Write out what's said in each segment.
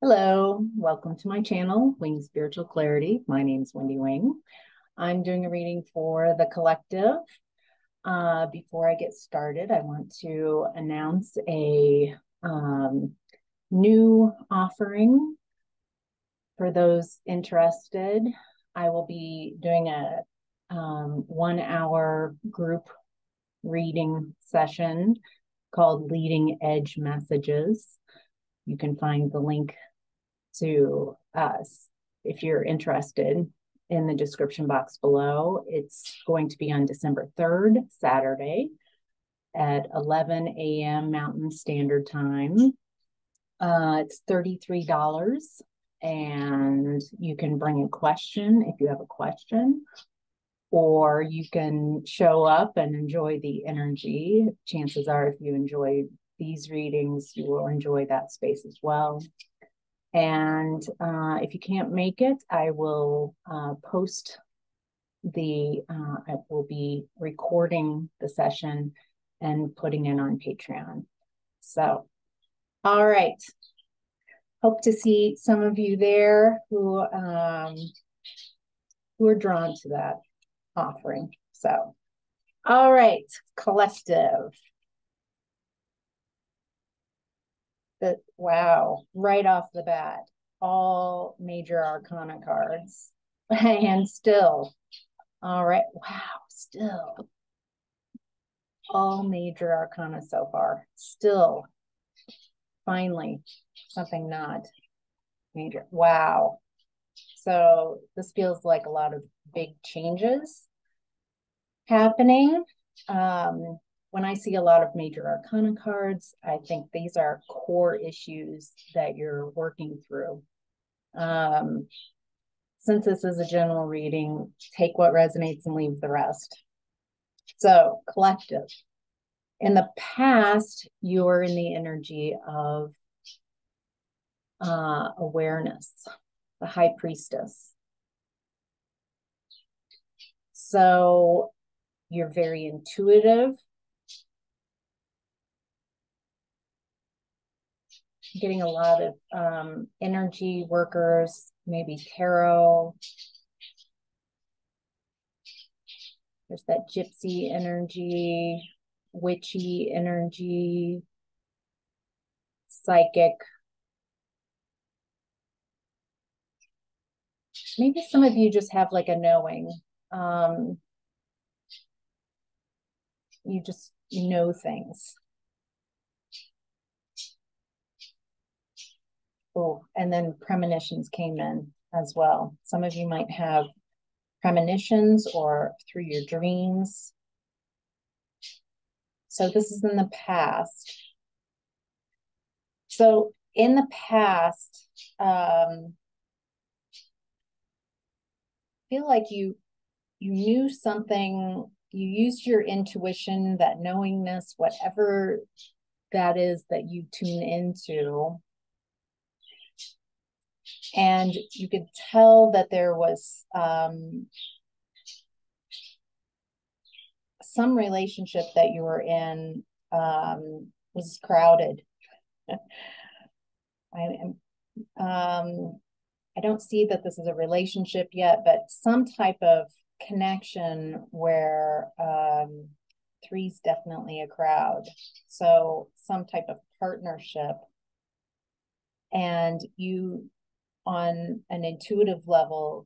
Hello, welcome to my channel, Wing Spiritual Clarity. My name is Wendy Wing. I'm doing a reading for the collective. Before I get started, I want to announce a new offering for those interested. I will be doing a 1 hour group reading session called Leading Edge Messages. You can find the link to us if you're interested in the description box below. It's going to be on December 3rd, Saturday at 11 a.m. Mountain Standard Time. It's $33, and you can bring a question if you have a question, or you can show up and enjoy the energy. Chances are, if you enjoy these readings, you will enjoy that space as well. And if you can't make it, I will post I will be recording the session and putting it on Patreon. So, all right. Hope to see some of you there who are drawn to that offering. So, all right, collective. Wow, right off the bat, all major arcana cards. And still, all right, wow, still all major arcana so far. Still, finally, something not major. Wow. So this feels like a lot of big changes happening. When I see a lot of major arcana cards, I think these are core issues that you're working through. Since this is a general reading, take what resonates and leave the rest. So, collective. In the past, you were in the energy of awareness, the high priestess. So, you're very intuitive. Getting a lot of energy workers, maybe tarot. There's that gypsy energy, witchy energy, psychic. Maybe some of you just have like a knowing. You just know things. Oh, and then premonitions came in as well. Some of you might have premonitions or through your dreams. So this is in the past. So in the past, feel like you knew something, you used your intuition, that knowingness, whatever that is that you tune into. And you could tell that there was some relationship that you were in was crowded. I don't see that this is a relationship yet, but some type of connection where three's definitely a crowd. So some type of partnership. And you, on an intuitive level,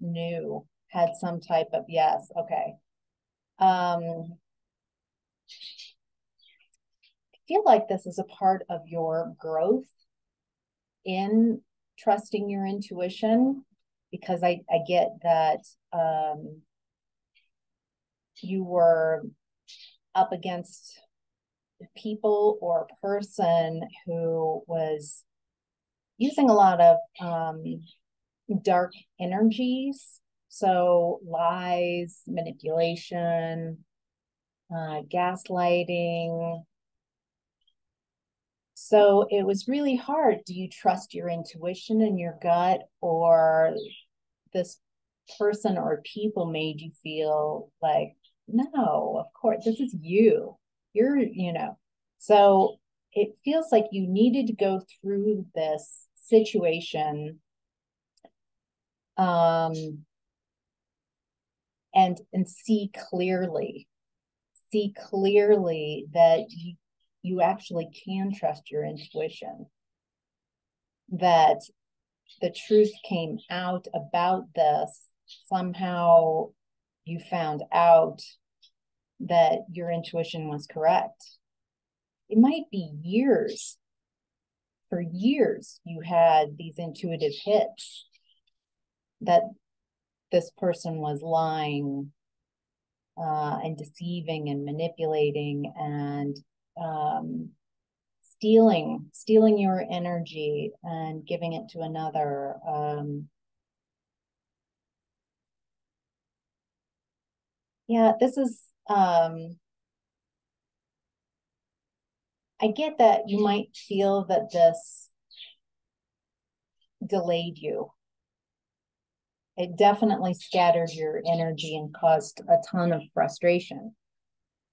had some type of, yes, okay. I feel like this is a part of your growth in trusting your intuition, because I get that you were up against people or a person who was using a lot of dark energies. So lies, manipulation, gaslighting. So it was really hard. Do you trust your intuition and your gut, or this person or people made you feel like, no, of course, this is you. So it feels like you needed to go through this situation, and see clearly that you actually can trust your intuition, that the truth came out about this. Somehow you found out that your intuition was correct. It might be years. For years, you had these intuitive hits that this person was lying and deceiving and manipulating and stealing your energy and giving it to another. Yeah, this is, I get that you might feel that this delayed you. It definitely scattered your energy and caused a ton of frustration.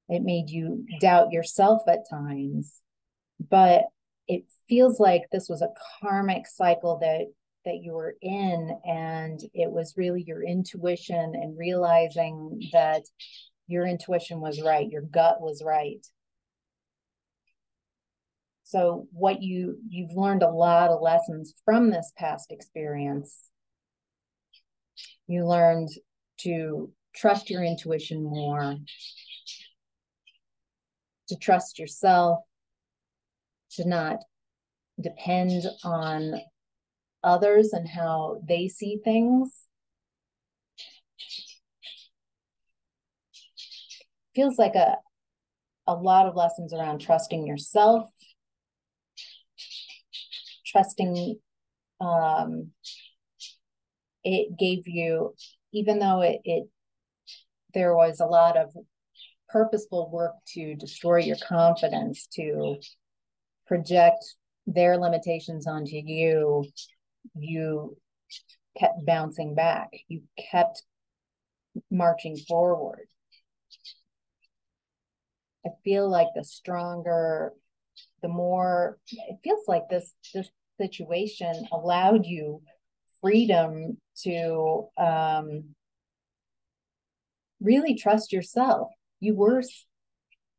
It made you doubt yourself at times, but it feels like this was a karmic cycle that you were in, and it was really your intuition and realizing that your intuition was right, your gut was right. So what you've learned a lot of lessons from this past experience. You learned to trust your intuition more, to trust yourself, to not depend on others and how they see things. Feels like a lot of lessons around trusting yourself, trusting. It gave you, even though there was a lot of purposeful work to destroy your confidence, to project their limitations onto you, you kept bouncing back. You kept marching forward. I feel like the stronger, the more, it feels like this situation allowed you freedom to really trust yourself. You were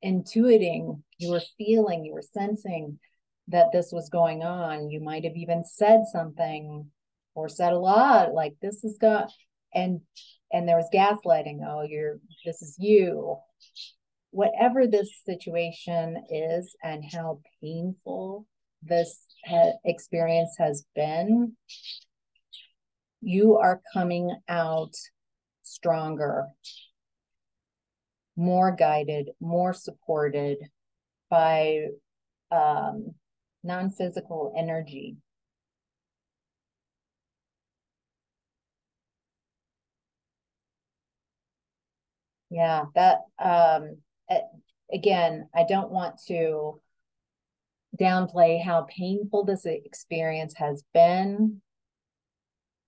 intuiting, you were feeling, you were sensing that this was going on. You might have even said something or said a lot like, this is got, and there was gaslighting. Oh, this is you. Whatever this situation is and how painful this experience has been, you are coming out stronger, more guided, more supported by non-physical energy. Yeah, that, again, I don't want to downplay how painful this experience has been,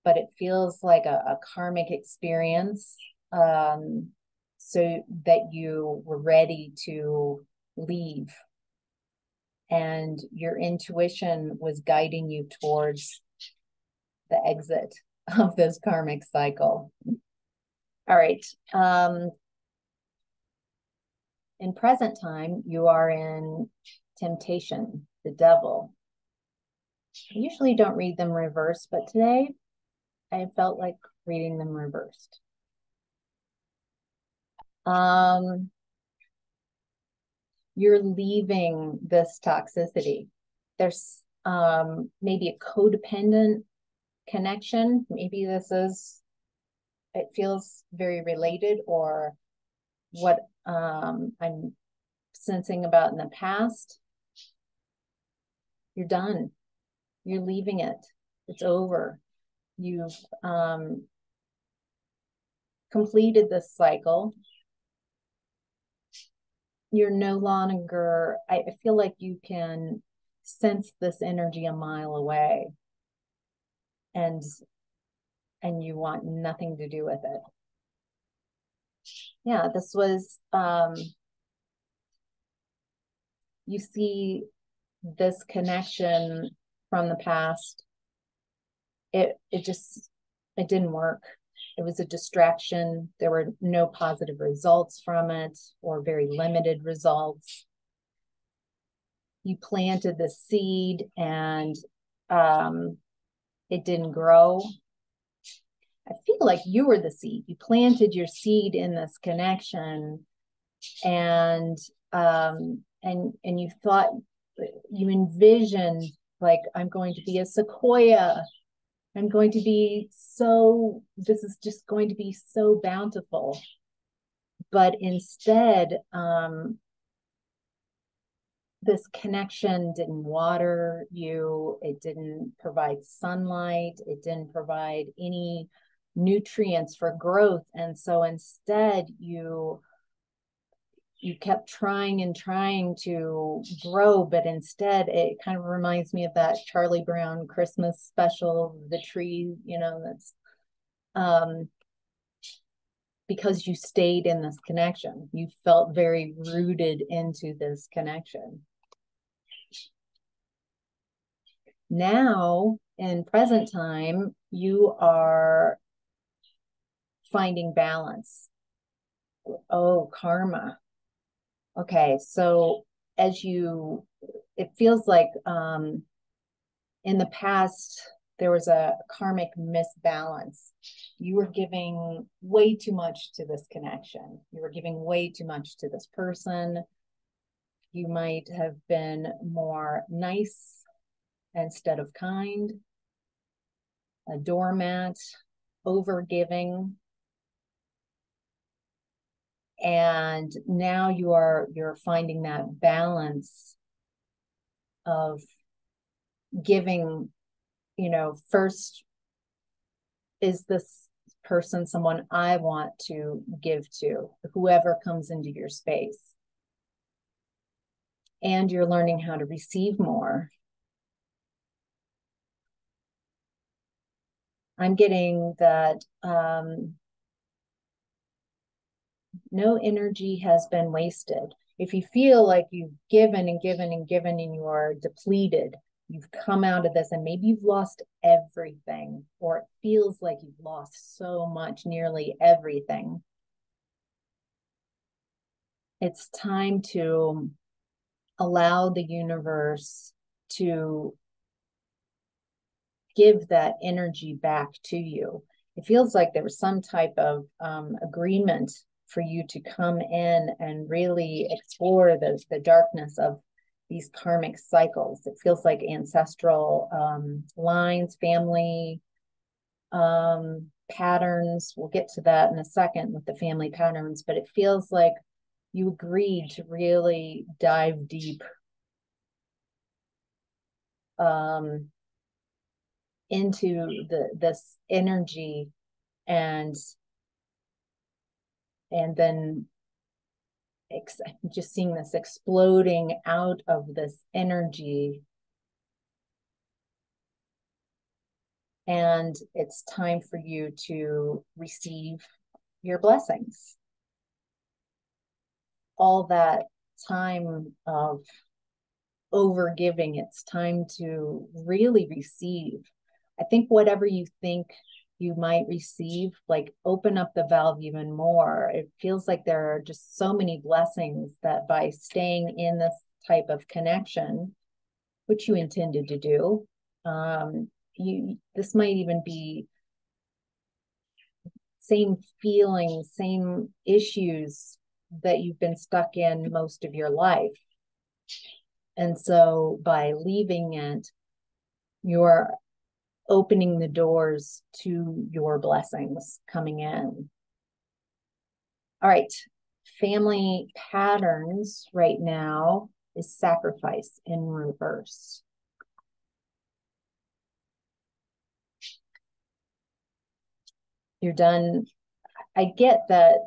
but it feels like a karmic experience, so that you were ready to leave. And your intuition was guiding you towards the exit of this karmic cycle. All right. In present time, you are in temptation, the devil. I usually don't read them reversed, but today I felt like reading them reversed. You're leaving this toxicity. There's maybe a codependent connection. Maybe it feels very related, or what I'm sensing about in the past. You're done. You're leaving it. It's over. You've completed this cycle. You're no longer, I feel like you can sense this energy a mile away, and you want nothing to do with it. Yeah, this was, you see this connection from the past it didn't work. It was a distraction. There were no positive results from it, or very limited results. You planted the seed and it didn't grow. I feel like you were the seed. You planted your seed in this connection, and you thought, you envisioned, like, I'm going to be a sequoia. I'm going to be so, this is just going to be so bountiful. But instead, this connection didn't water you. It didn't provide sunlight. It didn't provide any nutrients for growth. And so instead, you kept trying and trying to grow, but instead it kind of reminds me of that Charlie Brown Christmas special, the tree, that's because you stayed in this connection. You felt very rooted into this connection. Now, in present time, you are finding balance. Oh, karma. Okay, so it feels like in the past, there was a karmic misbalance. You were giving way too much to this connection. You were giving way too much to this person. You might have been more nice instead of kind, a doormat, over-giving. And now you're finding that balance of giving, first, is this person someone I want to give to, whoever comes into your space? And you're learning how to receive more. I'm getting that no energy has been wasted. If you feel like you've given and given and given and you are depleted, you've come out of this and maybe you've lost everything, or it feels like you've lost so much, nearly everything. It's time to allow the universe to give that energy back to you. It feels like there was some type of agreement for you to come in and really explore the darkness of these karmic cycles. It feels like ancestral lines, family patterns. We'll get to that in a second with the family patterns, but it feels like you agreed to really dive deep into this energy, and then just seeing this exploding out of this energy. And it's time for you to receive your blessings. All that time of over-giving, it's time to really receive. I think whatever you think you might receive, like, open up the valve even more. It feels like there are just so many blessings that by staying in this type of connection, which you intended to do, this might even be same feelings, same issues that you've been stuck in most of your life. And so by leaving it, you're opening the doors to your blessings coming in. All right, family patterns right now is sacrifice in reverse. You're done. I get that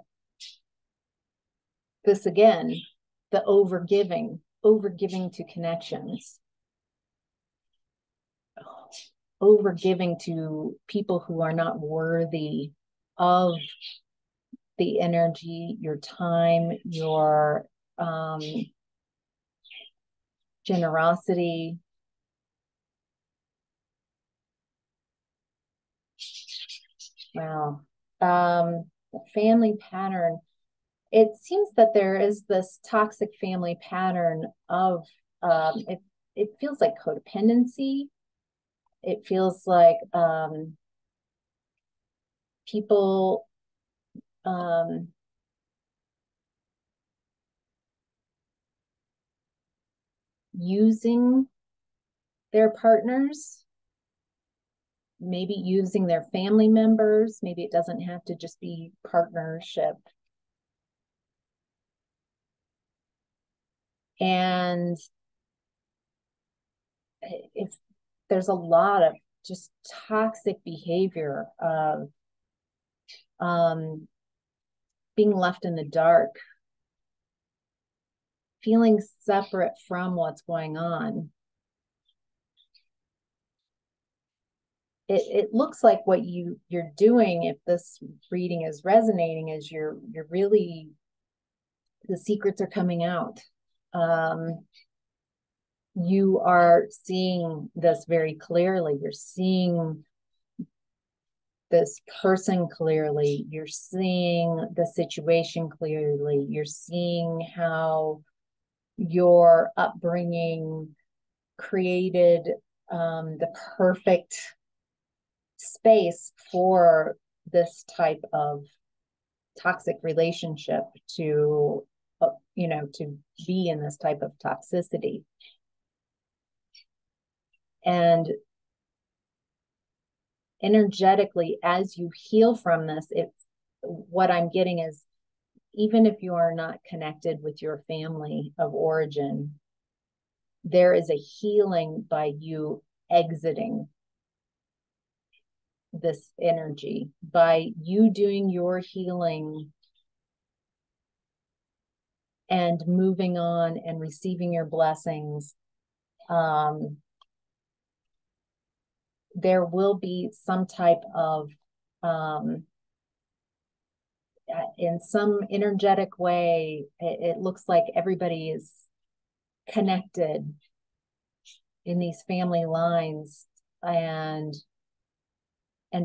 this again, the overgiving to connections, overgiving to people who are not worthy of the energy, your time, your generosity. Wow. The family pattern. It seems that there is this toxic family pattern of it feels like codependency. It feels like people using their partners, maybe using their family members. Maybe it doesn't have to just be partnership. And if there's a lot of just toxic behavior of being left in the dark, feeling separate from what's going on. It looks like what you're doing, if this reading is resonating, is you're really, the secrets are coming out. You are seeing this very clearly. You're seeing this person clearly. You're seeing the situation clearly. You're seeing how your upbringing created the perfect space for this type of toxic relationship to, to be in this type of toxicity. And energetically, as you heal from this, what I'm getting is, even if you are not connected with your family of origin, there is a healing by you exiting this energy, by you doing your healing and moving on and receiving your blessings. There will be some type of in some energetic way, it looks like everybody is connected in these family lines, and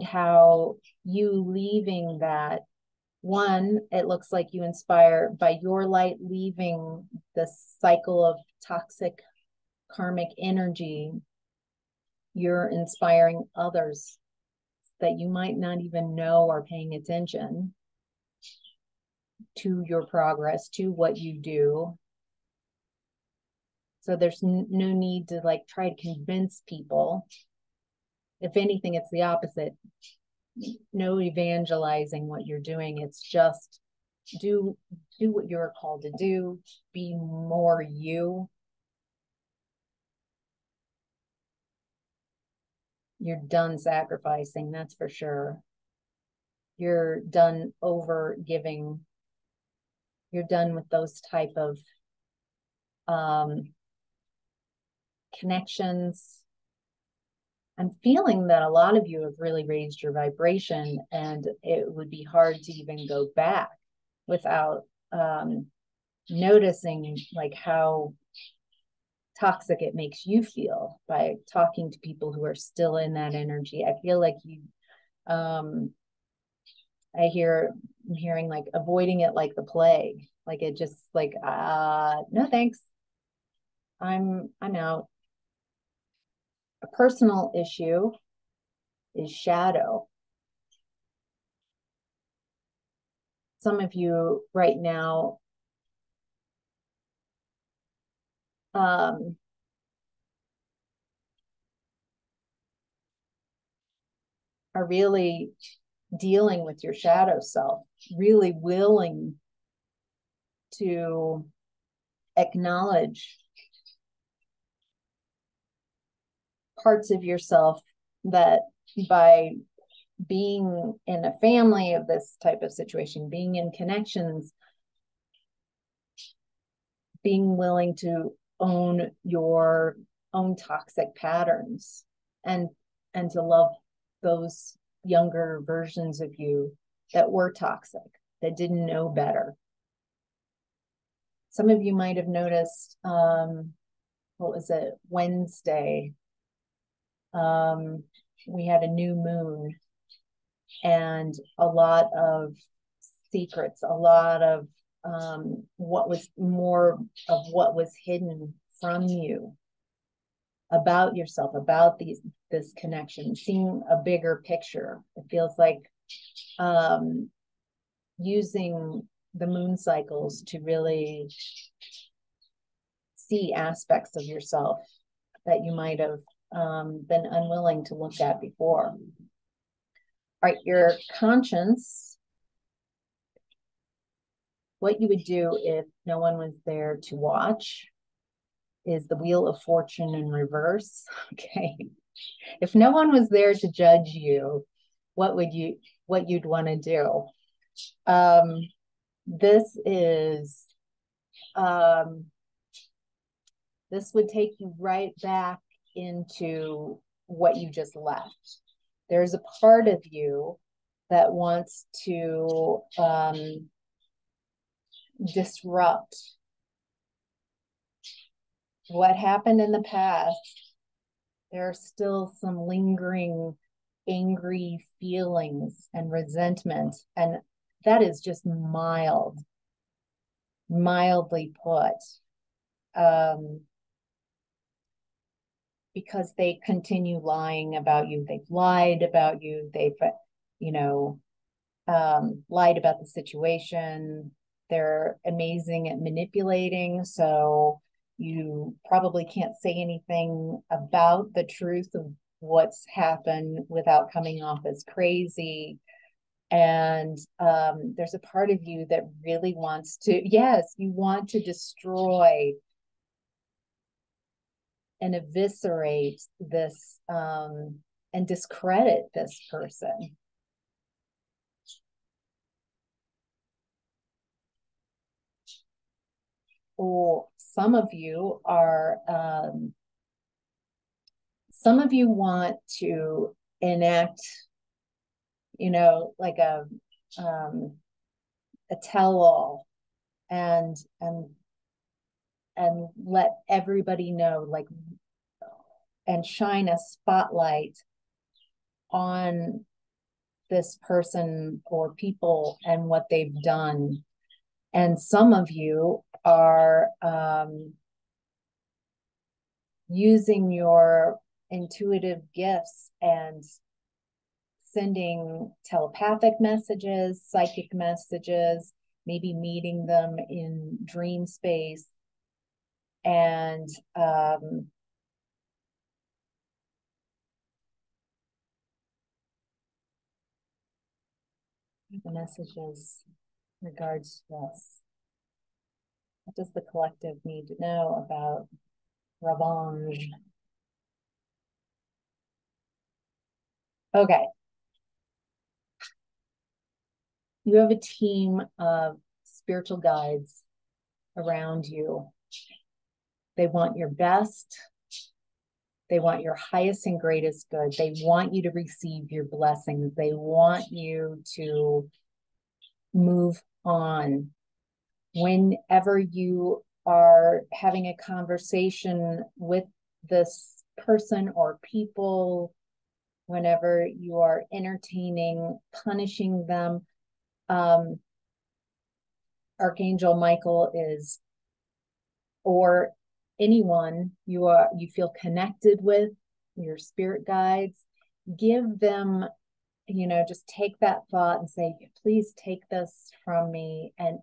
how you leaving that one, it looks like you inspire, by your light leaving the cycle of toxic karmic energy, you're inspiring others that you might not even know are paying attention to your progress, to what you do. So there's no need to like try to convince people. If anything, it's the opposite. No evangelizing what you're doing. It's just do what you're called to do. Be more you. You're done sacrificing, that's for sure. You're done over giving. You're done with those type of connections. I'm feeling that a lot of you have really raised your vibration, and it would be hard to even go back without noticing like how toxic it makes you feel by talking to people who are still in that energy. I feel like you I'm hearing like avoiding it like the plague. Like it just like no thanks. I'm out. A personal issue is shadow. Some of you right now are really dealing with your shadow self, really willing to acknowledge parts of yourself that, by being in a family of this type of situation, being in connections, being willing to own your own toxic patterns, and to love those younger versions of you that were toxic, that didn't know better. Some of you might have noticed, what was it, Wednesday, we had a new moon, and a lot of secrets, a lot of what was more of what was hidden from you about yourself, about this connection, seeing a bigger picture. It feels like using the moon cycles to really see aspects of yourself that you might have been unwilling to look at before. All right, your conscience, what you would do if no one was there to watch is the Wheel of Fortune in reverse. Okay. If no one was there to judge you, what you'd want to do? This would take you right back into what you just left. There's a part of you that wants to disrupt what happened in the past. There are still some lingering angry feelings and resentment, and that is just mildly put, because they continue lying about you. They've lied about you. They've, lied about the situation. They're amazing at manipulating. So you probably can't say anything about the truth of what's happened without coming off as crazy. And there's a part of you that really wants to, yes, you want to destroy and eviscerate this and discredit this person. Or some of you want to enact, like a tell-all and let everybody know, like, and shine a spotlight on this person or people and what they've done. And some of you are using your intuitive gifts and sending telepathic messages, psychic messages, maybe meeting them in dream space. And the messages regards to this. What does the collective need to know about revenge? Okay. You have a team of spiritual guides around you. They want your best. They want your highest and greatest good. They want you to receive your blessings. They want you to move on. Whenever you are having a conversation with this person or people, whenever you are entertaining, punishing them, Archangel Michael is, or anyone you feel connected with, your spirit guides, give them, just take that thought and say, please take this from me. And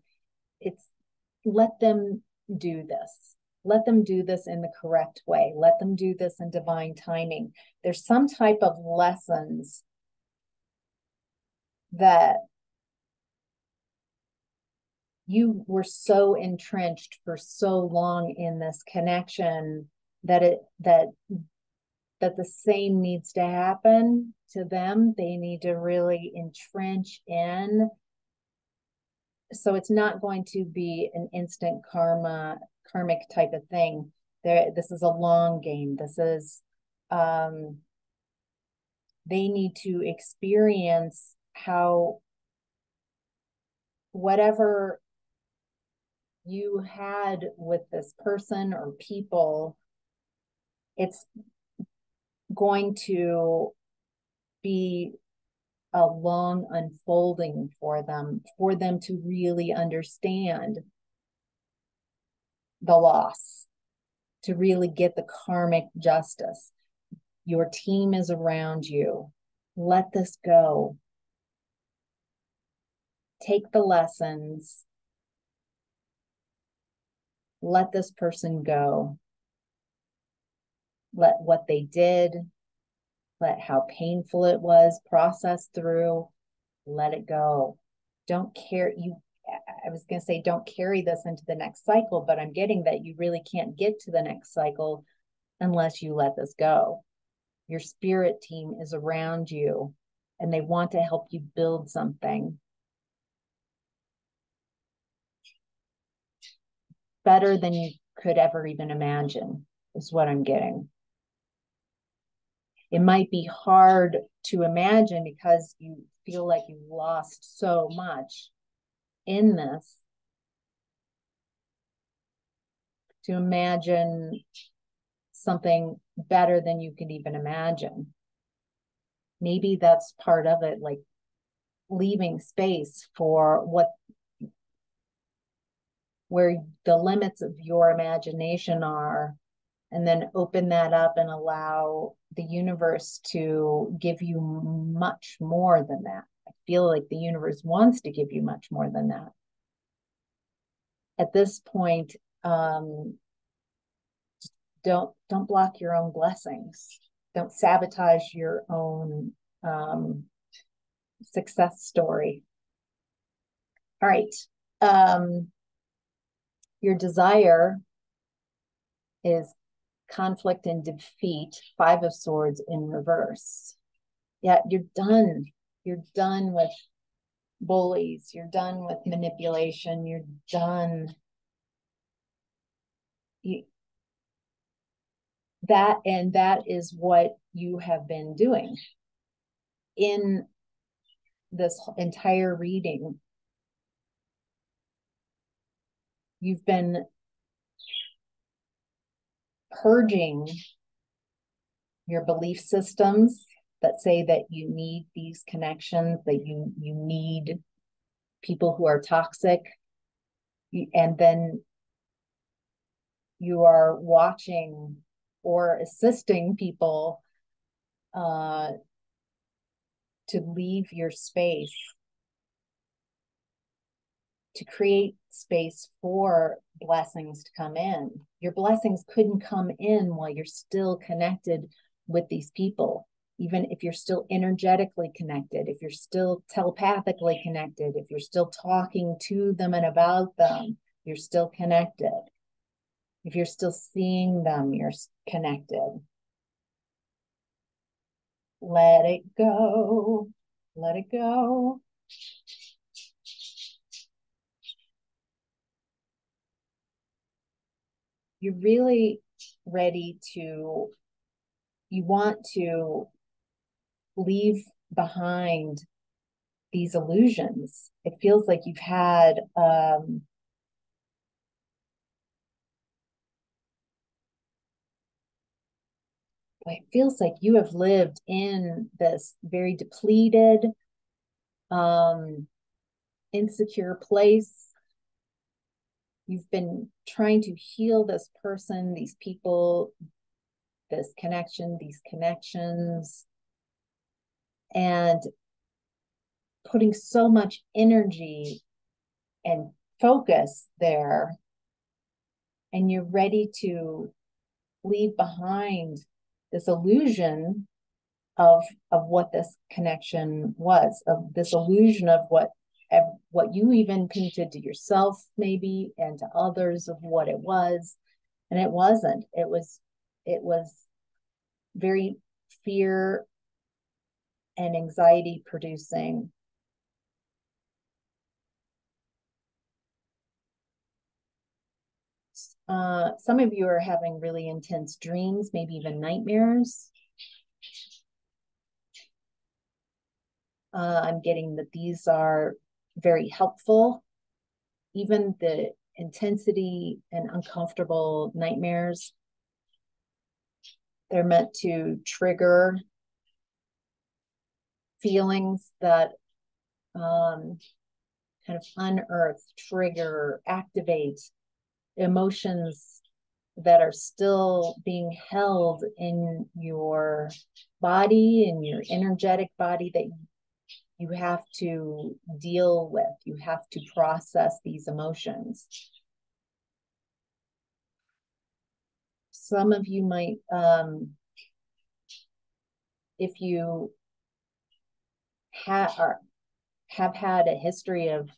let them do this. Let them do this in the correct way. Let them do this in divine timing. There's some type of lessons that you were so entrenched for so long in this connection that the same needs to happen to them. They need to really entrench in. So it's not going to be an instant karmic type of thing. This is a long game. This is, they need to experience how whatever you had with this person or people, it's going to be a long unfolding for them to really understand the loss, to really get the karmic justice. Your team is around you. Let this go. Take the lessons. Let this person go. Let what they did, let how painful it was, process through, let it go. Don't care. I was going to say, don't carry this into the next cycle, but I'm getting that you really can't get to the next cycle unless you let this go. Your spirit team is around you and they want to help you build something better than you could ever even imagine, is what I'm getting. It might be hard to imagine because you feel like you've lost so much in this, to imagine something better than you can even imagine. Maybe that's part of it, like leaving space for where the limits of your imagination are, and then open that up and allow the universe to give you much more than that. I feel like the universe wants to give you much more than that. At this point, don't block your own blessings. Don't sabotage your own success story. All right. Your desire is conflict and defeat, 5 of Swords in reverse. Yeah, you're done. You're done with bullies. You're done with manipulation. You're done. That is what you have been doing in this entire reading. You've been purging your belief systems that say that you need these connections, that you need people who are toxic, and then you are watching or assisting people to leave your space, to create space for blessings to come in. Your blessings couldn't come in while you're still connected with these people. Even if you're still energetically connected, if you're still telepathically connected, if you're still talking to them and about them, you're still connected. If you're still seeing them, you're connected. Let it go. Let it go. You're really ready to, you want to leave behind these illusions. It feels like you've had it feels like you have lived in this very depleted, insecure place. You've been trying to heal this person, these people, this connection, these connections, and putting so much energy and focus there. And you're ready to leave behind this illusion of what this connection was, of this illusion of what you even painted to yourself maybe and to others of what it was. And it wasn't. It was very fear and anxiety producing. Some of you are having really intense dreams, maybe even nightmares. I'm getting that these are very helpful. Even the intensity and uncomfortable nightmares, they're meant to trigger feelings that kind of unearth, trigger, activate emotions that are still being held in your body, in your energetic body, that you have to deal with. You have to process these emotions. Some of you might, if you have had a history of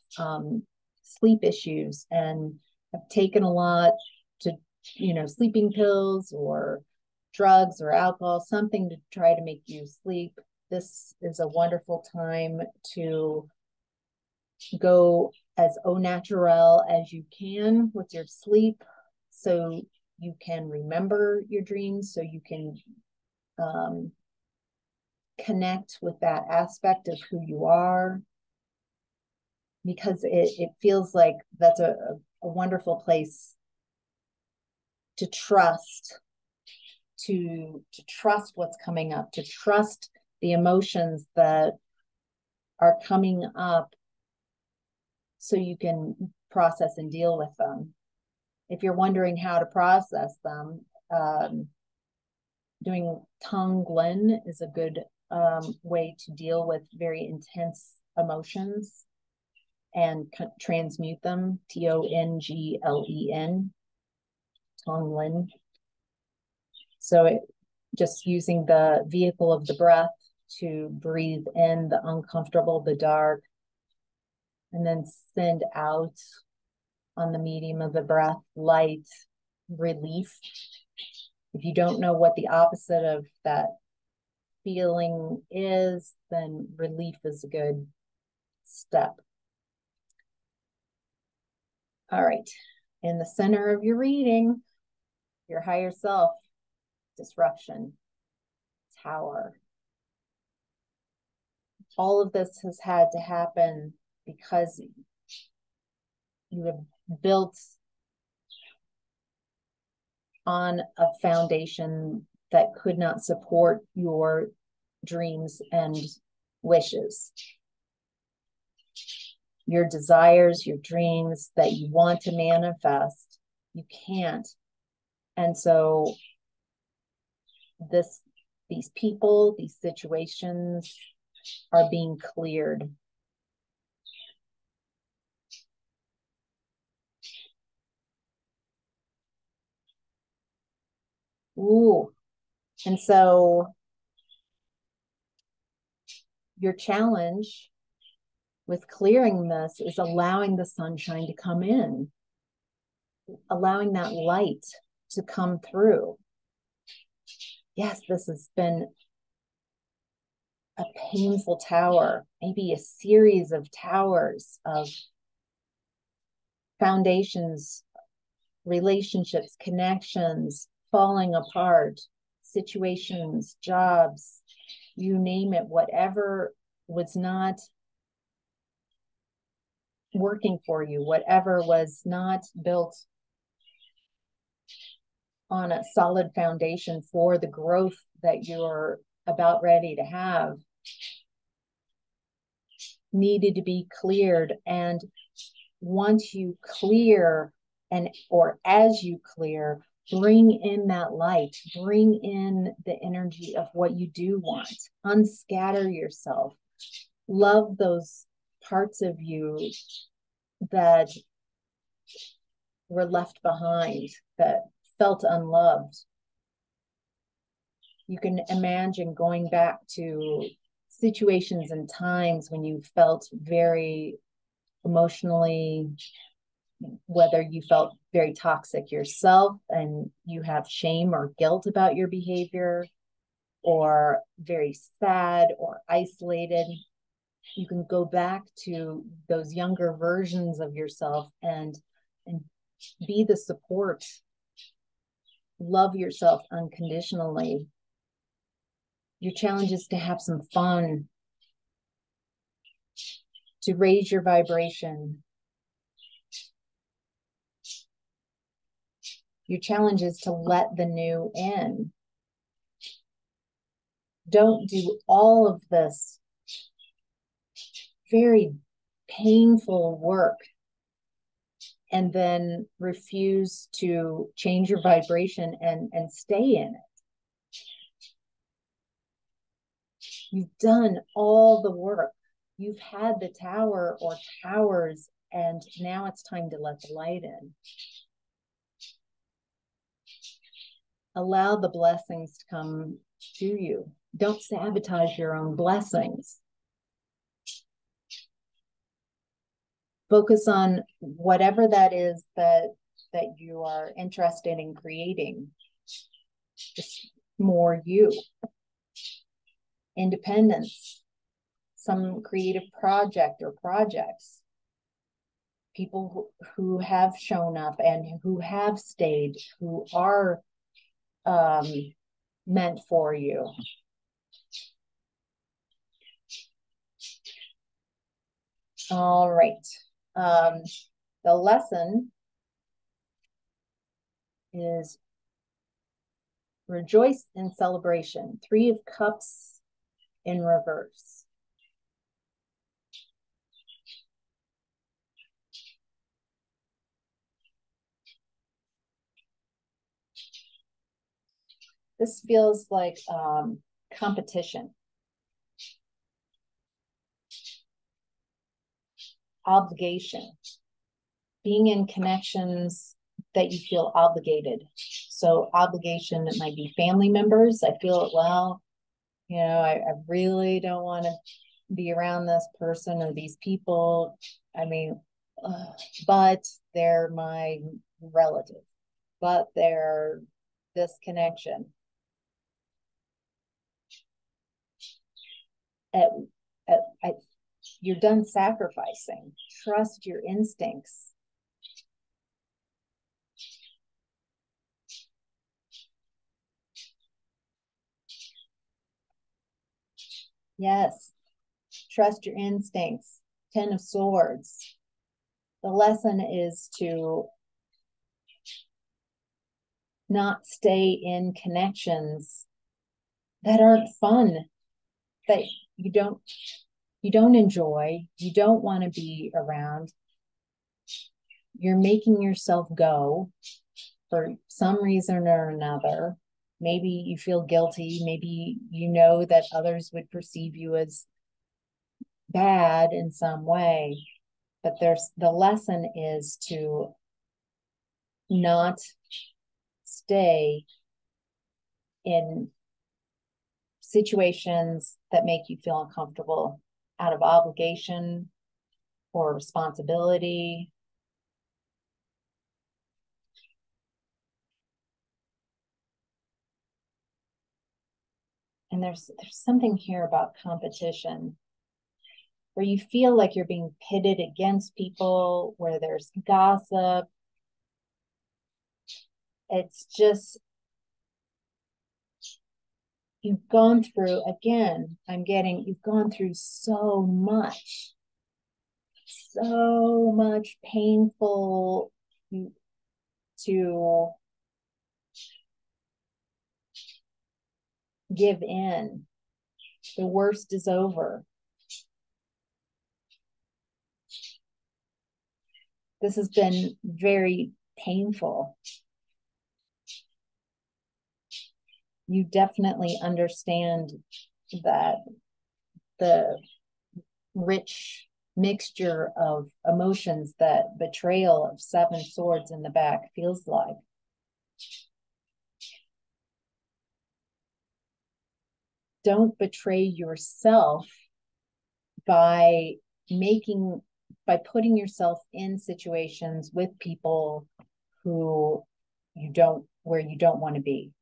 sleep issues and have taken a lot to, sleeping pills or drugs or alcohol, something to try to make you sleep, this is a wonderful time to go as au naturel as you can with your sleep, so you can remember your dreams, so you can connect with that aspect of who you are, because it feels like that's a wonderful place to trust, to trust what's coming up, to trust the emotions that are coming up, so you can process and deal with them. If you're wondering how to process them, doing Tonglen is a good way to deal with very intense emotions and transmute them. Tonglen, Tonglen. So just using the vehicle of the breath to breathe in the uncomfortable, the dark, and then send out on the medium of the breath light, relief. If you don't know what the opposite of that feeling is, then relief is a good step. All right. In the center of your reading, your higher self, disruption, Tower. All of this has had to happen because you have built on a foundation that could not support your dreams and wishes. Your desires, your dreams that you want to manifest, you can't. And so these people, these situations are being cleared. Ooh. And so your challenge with clearing this is allowing the sunshine to come in, allowing that light to come through. Yes, this has been a painful tower, maybe a series of towers of foundations, relationships, connections falling apart, situations, jobs, you name it, whatever was not working for you, whatever was not built on a solid foundation for the growth that you're about ready to have, needed to be cleared. And once you clear, or as you clear, bring in that light, bring in the energy of what you do want, unscatter yourself, love those parts of you that were left behind, that felt unloved. You can imagine going back to situations and times when you felt very emotionally, whether you felt very toxic yourself and you have shame or guilt about your behavior, or very sad or isolated. You can go back to those younger versions of yourself and be the support. Love yourself unconditionally. Your challenge is to have some fun, to raise your vibration. Your challenge is to let the new in. Don't do all of this very painful work and then refuse to change your vibration and stay in it. You've done all the work. You've had the tower or towers, and now it's time to let the light in. Allow the blessings to come to you. Don't sabotage your own blessings. Focus on whatever that is that you are interested in creating. Just more you. Independence. Some creative project or projects. People who have shown up and who have stayed, who are meant for you. All right. The lesson is rejoice in celebration. 3 of Cups in reverse. This feels like competition. Obligation. Being in connections that you feel obligated. So obligation, it might be family members. I feel, well, you know, I really don't want to be around this person or these people. I mean, but they're my relative, but they're this connection. You're done sacrificing. Trust your instincts. Yes. Trust your instincts. 10 of Swords. The lesson is to not stay in connections that aren't fun, that you don't enjoy, you don't want to be around. You're making yourself go for some reason or another. Maybe you feel guilty. Maybe you know that others would perceive you as bad in some way. But the lesson is to not stay in situations that make you feel uncomfortable out of obligation or responsibility. And there's something here about competition where you feel like you're being pitted against people, where there's gossip. It's just, you've gone through, again, you've gone through so much painful to give in. The worst is over. This has been very painful. You definitely understand that the rich mixture of emotions that betrayal of 7 swords in the back feels like. Don't betray yourself by putting yourself in situations with people where you don't want to be.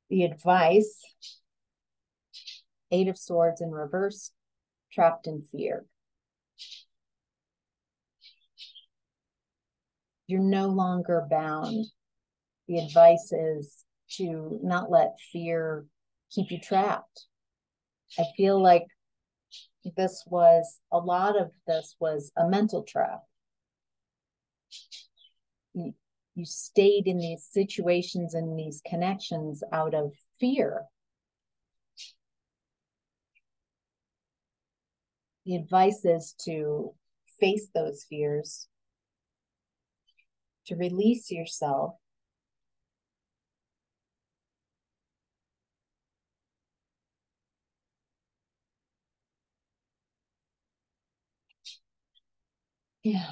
The advice, 8 of Swords in reverse, trapped in fear. You're no longer bound. The advice is to not let fear keep you trapped. I feel like a lot of this was a mental trap. You stayed in these situations and these connections out of fear. The advice is to face those fears, to release yourself, yeah.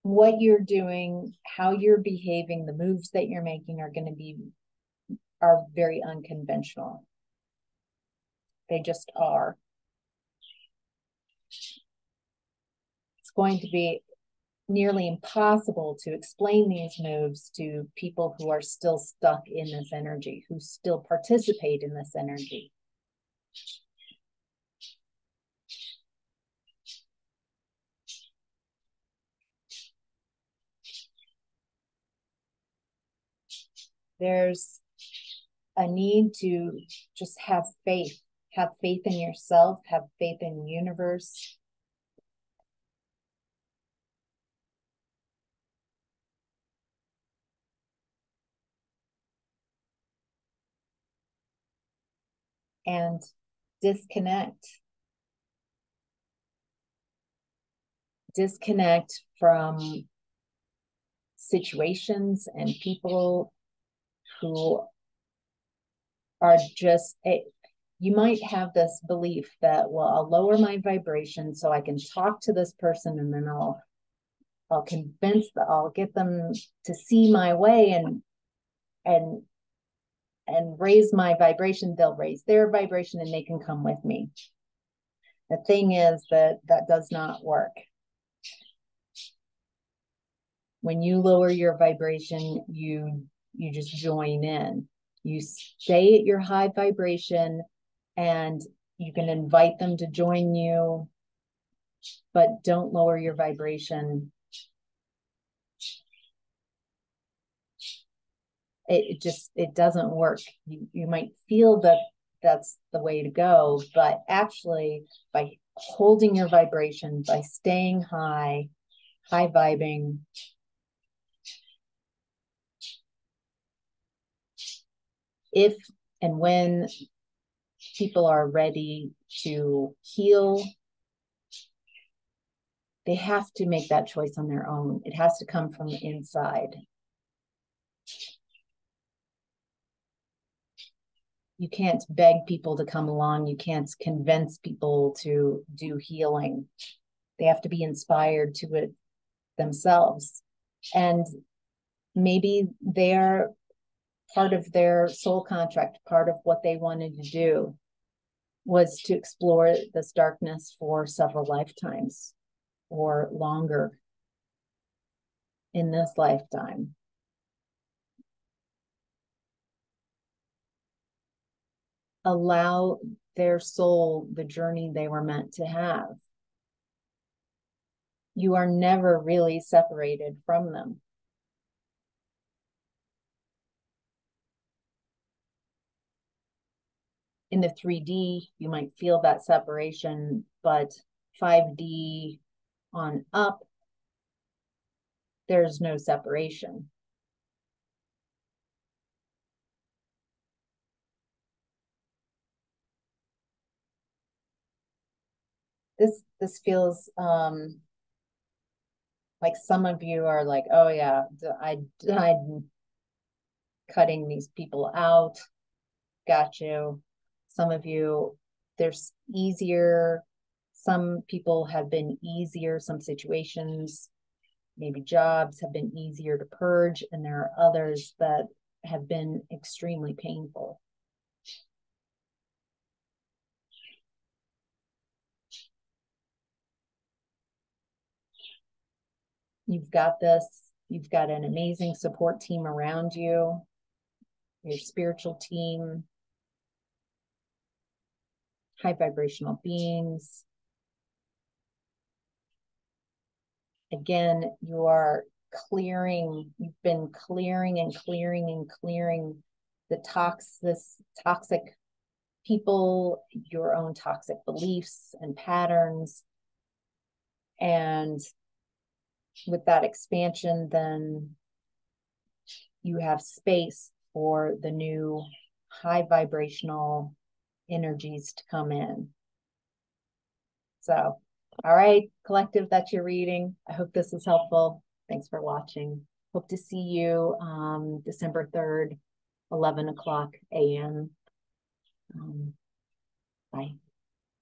What you're doing, how you're behaving, the moves that you're making are very unconventional. They just are. It's going to be nearly impossible to explain these moves to people who are still stuck in this energy, who still participate in this energy. There's a need to just have faith in yourself, have faith in the universe. And disconnect from situations and people who are just you might have this belief that, well, I'll lower my vibration so I can talk to this person, and then I'll get them to see my way and raise my vibration. They'll raise their vibration and they can come with me. The thing is that does not work. When you lower your vibration, you just join in. You stay at your high vibration and you can invite them to join you, but don't lower your vibration. It doesn't work. You might feel that that's the way to go, but actually by holding your vibration, by staying high vibing, if and when people are ready to heal, they have to make that choice on their own. It has to come from the inside. You can't beg people to come along. You can't convince people to do healing. They have to be inspired to it themselves. And maybe they're part of their soul contract, part of what they wanted to do was to explore this darkness for several lifetimes or longer in this lifetime. Allow their soul the journey they were meant to have. You are never really separated from them. In the 3D, you might feel that separation, but 5D on up, there's no separation. This feels like some of you are like, oh yeah, I'm cutting these people out. Got you. Some of you, there's easier. Some people have been easier. Some situations, maybe jobs, have been easier to purge, and there are others that have been extremely painful. You've got this. You've got an amazing support team around you, your spiritual team, high vibrational beings. Again, you are clearing, you've been clearing and clearing and clearing this toxic people, your own toxic beliefs and patterns. And with that expansion, then you have space for the new high vibrational energies to come in. So, all right, collective, that's your reading. I hope this is helpful. Thanks for watching. Hope to see you December 3rd, 11 o'clock a.m. Bye.